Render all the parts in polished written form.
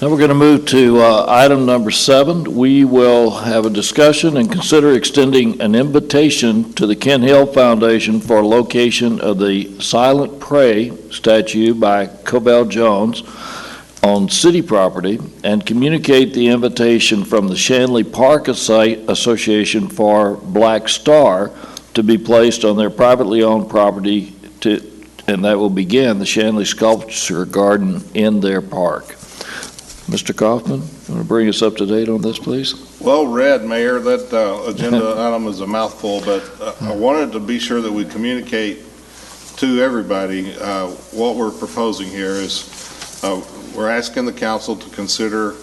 Now we're going to move to item number 7. We will have a discussion and consider extending an invitation to the Ken Hill Foundation for location of the Silent Prey statue by Covelle Jones on city property and communicate the invitation from the Shanley Park Association for Black Star to be placed on their privately owned property and that will begin the Shanley Sculpture Garden in their park. Mr. Kaufman, you want to bring us up to date on this, please? Well read, Mayor. That agenda item is a mouthful, but I wanted to be sure that we communicate to everybody what we're proposing here is we're asking the council to consider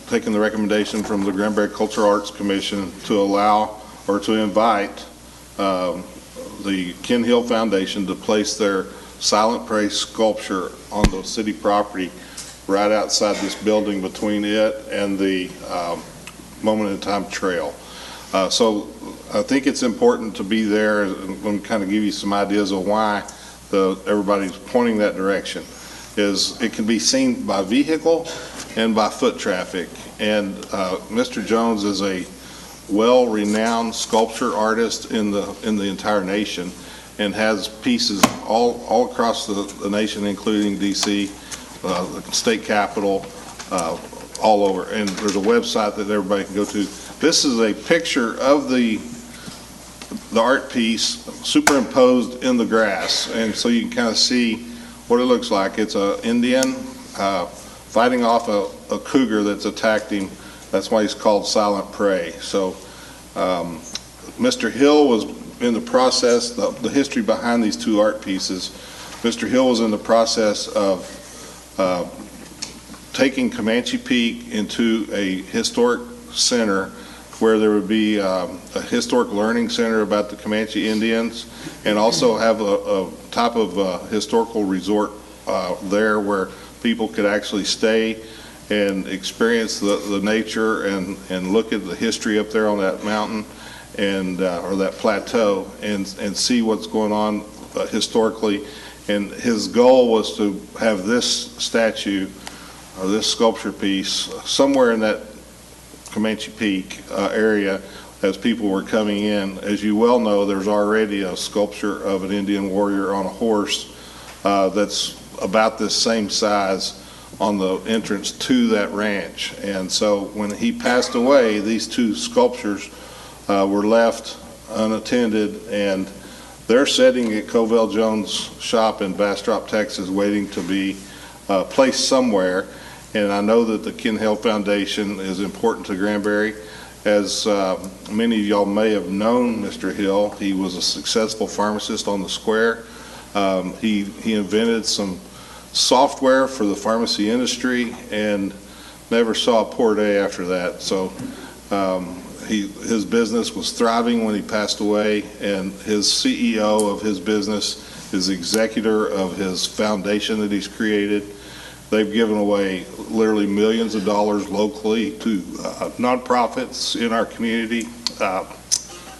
taking the recommendation from the Granbury Cultural Arts Commission to allow or to invite the Ken Hill Foundation to place their Silent Prey sculpture on the city property right outside this building between it and the Moment in Time Trail. So I think it's important to be there and kind of give you some ideas of why everybody's pointing that direction. Is it can be seen by vehicle and by foot traffic. And Mr. Jones is a well-renowned sculpture artist in the entire nation and has pieces all across the nation, including DC, the state capitol, all over. And there's a website that everybody can go to. This is a picture of the art piece superimposed in the grass, and so you can kind of see what it looks like. It's an Indian fighting off a cougar that's attacked him. That's why he's called Silent Prey. So Mr. Hill was in the process, the history behind these two art pieces, Mr. Hill was in the process of taking Comanche Peak into a historic center where there would be a historic learning center about the Comanche Indians and also have a type of historical resort there where people could actually stay and experience the nature and look at the history up there on that mountain and or that plateau and see what's going on historically. And his goal was to have this statue or this sculpture piece somewhere in that Comanche Peak area as people were coming in. As you well know, there's already a sculpture of an Indian warrior on a horse that's about this same size on the entrance to that ranch. And so when he passed away, these two sculptures were left unattended, and they're sitting at Covelle Jones' shop in Bastrop, Texas, waiting to be placed somewhere. And I know that the Ken Hill Foundation is important to Granbury. As many of y'all may have known Mr. Hill, he was a successful pharmacist on the square. He invented some software for the pharmacy industry and never saw a poor day after that. So his business was thriving when he passed away, and his CEO of his business is executor of his foundation that he's created. They've given away literally millions of dollars locally to nonprofits in our community.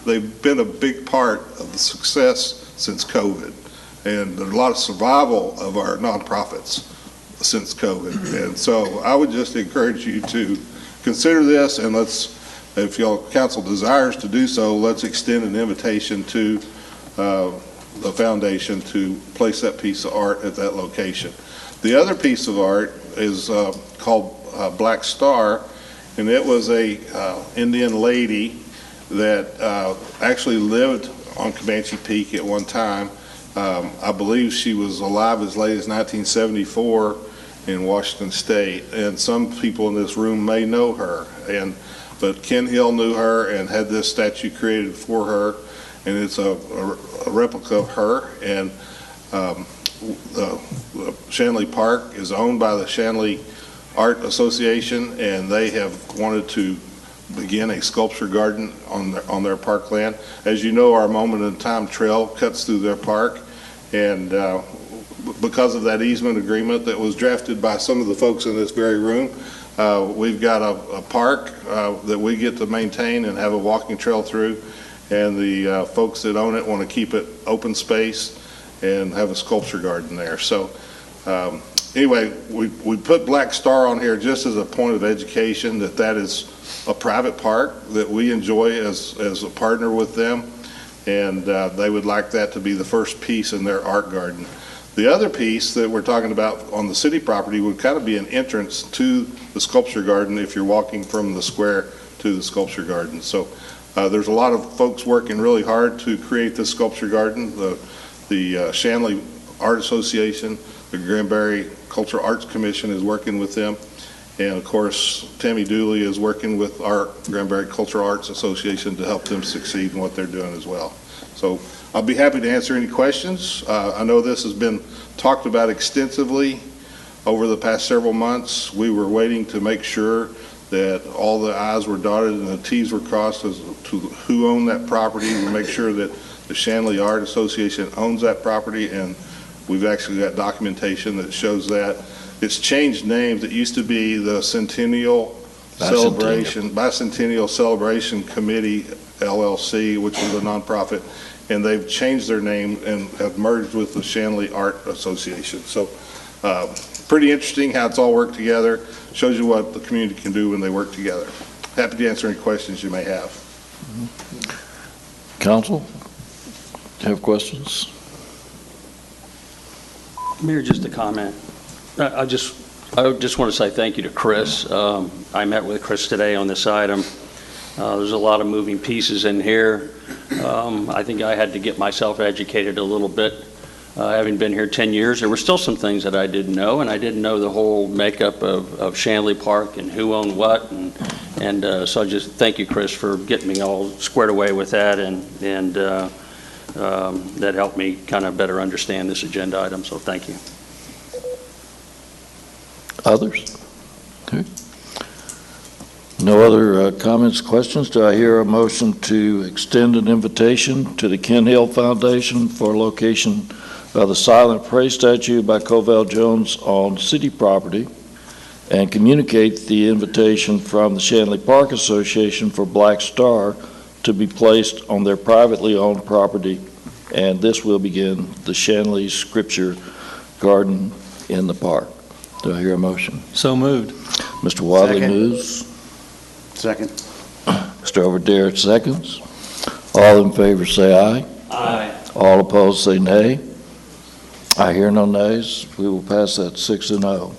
They've been a big part of the success since COVID, and there's a lot of survival of our nonprofits since COVID. And so I would just encourage you to consider this, and let's, if y'all council desires to do so, let's extend an invitation to the foundation to place that piece of art at that location. The other piece of art is called Black Star, and it was a Indian lady that actually lived on Comanche Peak at one time. I believe she was alive as late as 1974 in Washington State, and some people in this room may know her. But Ken Hill knew her and had this statue created for her, and it's a replica of her. And the Shanley Park is owned by the Shanley Art Association, and they have wanted to begin a sculpture garden on their parkland. As you know, our Moment in Time Trail cuts through their park, and because of that easement agreement that was drafted by some of the folks in this very room, we've got a park that we get to maintain and have a walking trail through, and the folks that own it want to keep it open space and have a sculpture garden there. So Anyway, we put Black Star on here just as a point of education, that is a private park that we enjoy as a partner with them, and they would like that to be the first piece in their art garden. The other piece that we're talking about on the city property would kind of be an entrance to the sculpture garden if you're walking from the square to the sculpture garden. So there's a lot of folks working really hard to create this sculpture garden. The Shanley Art Association, the Granbury Cultural Arts Commission is working with them. And of course, Tammy Dooley is working with our Granbury Cultural Arts Association to help them succeed in what they're doing as well. So I'll be happy to answer any questions. I know this has been talked about extensively over the past several months. We were waiting to make sure that all the I's were dotted and the T's were crossed as to who owned that property, and make sure that the Shanley Art Association owns that property, and we've actually got documentation that shows that. It's changed names. It used to be the Bicentennial Celebration Committee, LLC, which is a nonprofit, and they've changed their name and have merged with the Shanley Art Association. So pretty interesting how it's all worked together. Shows you what the community can do when they work together. Happy to answer any questions you may have. Council, have questions? Mayor, just a comment. I just want to say thank you to Chris. I met with Chris today on this item. There's a lot of moving pieces in here. I think I had to get myself educated a little bit. Having been here 10 years, there were still some things that I didn't know, and I didn't know the whole makeup of Shanley Park and who owned what, and so I just thank you, Chris, for getting me all squared away with that, and that helped me kind of better understand this agenda item, so thank you. Others? Okay. No other comments, questions? Do I hear a motion to extend an invitation to the Ken Hill Foundation for location of the Silent Pray statue by Covelle Jones on city property, and communicate the invitation from the Shanley Park Association for Black Star to be placed on their privately owned property, and this will begin the Shanley Sculpture Garden in the park. Do I hear a motion? So moved. Mr. Wadley Second. moves. Second. Mr. Overdare seconds. All in favor say aye. Aye. All opposed say nay. I hear no nays. We will pass that 6-0.